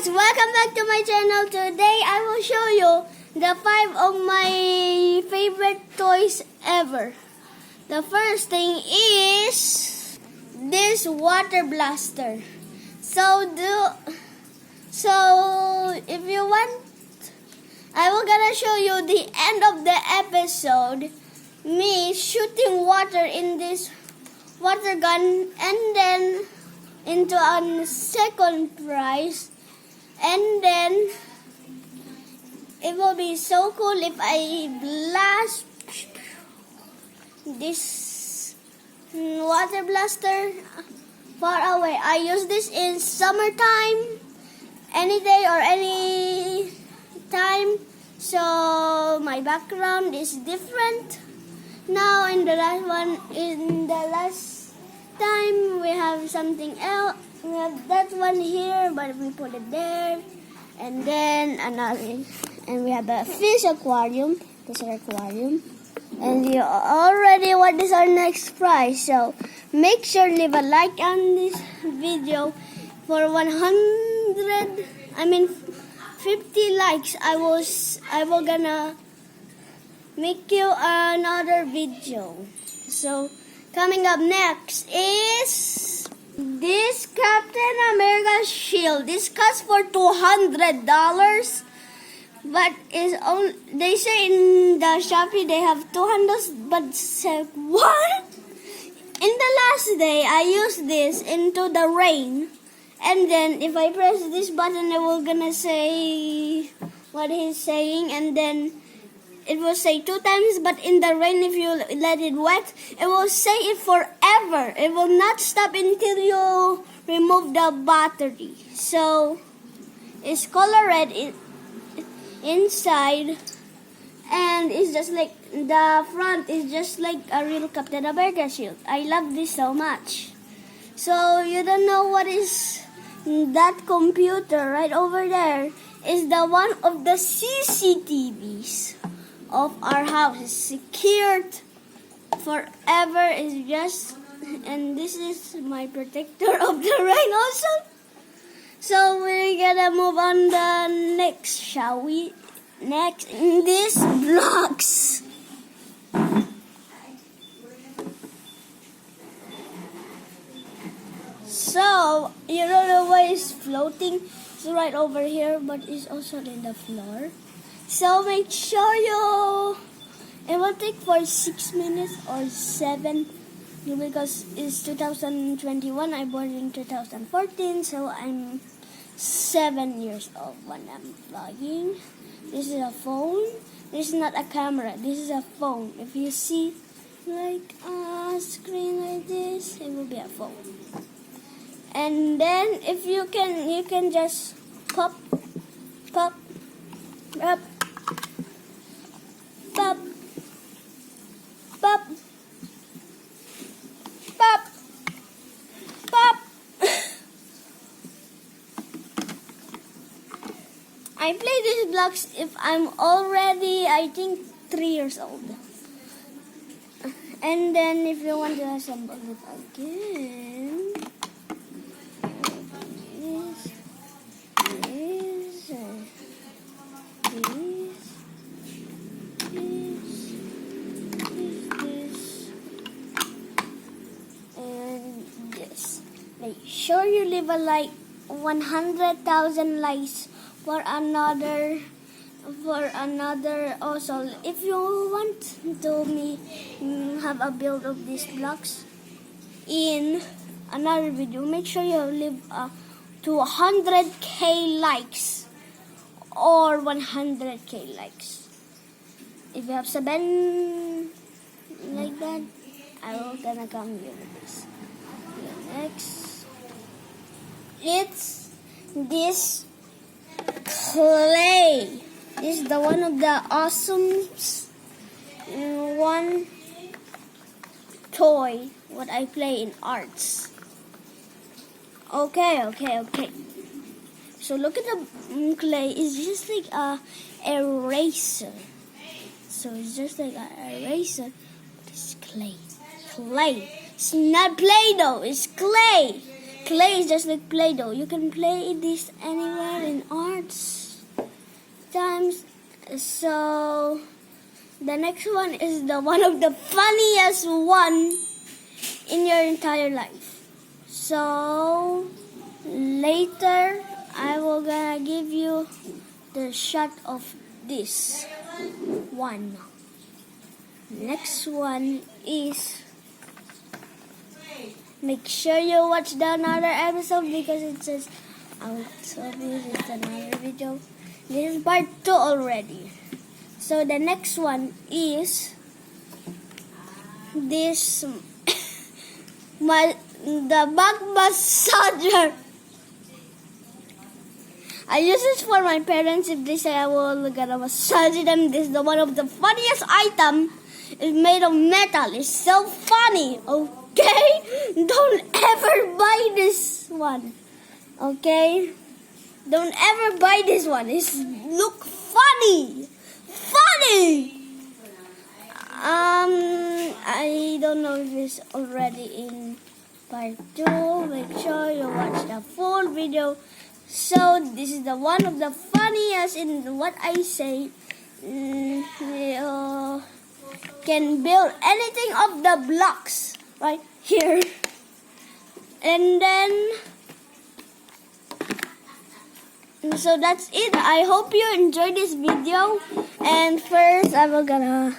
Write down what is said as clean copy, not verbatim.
guys, welcome back to my channel. Today I will show you the 5 of my favorite toys ever. The first thing is this water blaster. So if you want, I will gonna show you the end of the episode, me shooting water in this water gun and then into a second prize, and then it will be so cool if I blast this water blaster far away. I use this in summertime, any day or any time, so my background is different. Now in the last time we have something else. We have that one here, but we put it there, and then another, and we have a fish aquarium. This is our aquarium, and you already what is our next prize. So make sure leave a like on this video. For 50 likes, I will gonna make you another video. So coming up next is this Captain America shield. This costs for $200, but they say in the Shopee they have 200, but what? In the last day, I used this into the rain, and then if I press this button, it will gonna say what he's saying, and then it will say 2 times, but in the rain, if you let it wet, it will say it forever. It will not stop until you remove the battery. So it's color red inside, and it's just like the front is just like a real Captain America shield. I love this so much. So you don't know what is that computer right over there? Is the one of the CCTVs of our house. Is secured forever. Is just, and this is my protector of the rain also. So we're gonna move on the next, shall we? Next, these blocks. So you don't know why it's floating. It's right over here, but it's also in the floor. So make sure it will take for 6 minutes or 7, because it's 2021. I born in 2014, so I'm 7 years old when I'm vlogging. This is a phone. This is not a camera. This is a phone. If you see like a screen like this, it will be a phone. And then if you can just pop, pop, pop, pop, pop, pop, pop. I play these blocks if I'm already, I think, 3 years old. And then if you want to assemble it again, make sure you leave a like, 100,000 likes for another also. If you want to me have a build of these blocks in another video, make sure you leave to 100k likes or 100k likes. If you have 7 like that, I will gonna come here with this. Next, it's this clay. This is the one of the awesome one toy what I play in arts. Okay. So look at the clay. It's just like a eraser. So it's just like an eraser. But it's clay. It's not Play-Doh. It's clay. clay is just like Play-Doh. You can play this anywhere in arts times. So the next one is the one of the funniest one in your entire life. So later I will gonna give you the shot of this one. Next one is, make sure you watch the another episode because it says out of this is another video. This is part 2 already. So the next one is this the back massager. I use this for my parents if they say I will gonna massage them. This is the one of the funniest item. It's made of metal. It's so funny. Okay? Don't ever buy this one. Okay? Don't ever buy this one. It's look funny. Funny! I don't know if it's already in part 2. Make sure you watch the full video. So this is the one of the funniest in what I say. You can build anything of the blocks right here. And then, so that's it. I hope you enjoyed this video. And first I will gonna